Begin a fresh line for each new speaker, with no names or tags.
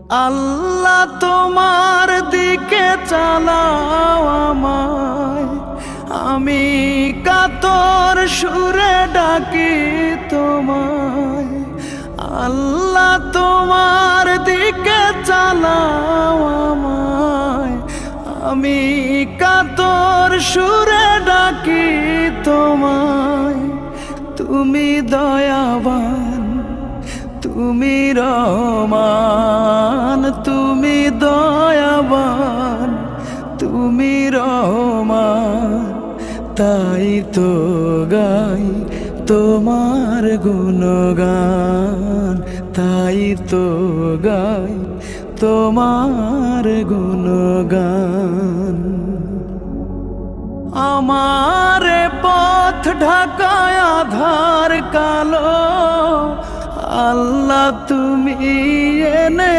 আল্লাহ তোমার দিকে চালাও আমায়, আমি কাতর সুরে ডাকি তোমায়। আল্লাহ তোমার দিকে চালাও আমায়, আমি কাতর সুরে ডাকি তোমায়। তুমি দয়াবান, তুমি রহমান, তুমি দয়াবান, তুমি রহমান। তাই তো গাই তোমার গুণগান, তাই তো গাই তোমার গুণগান। আমারে পথ ঢাকায় আধার কালো, আল্লাহ তুমি এনে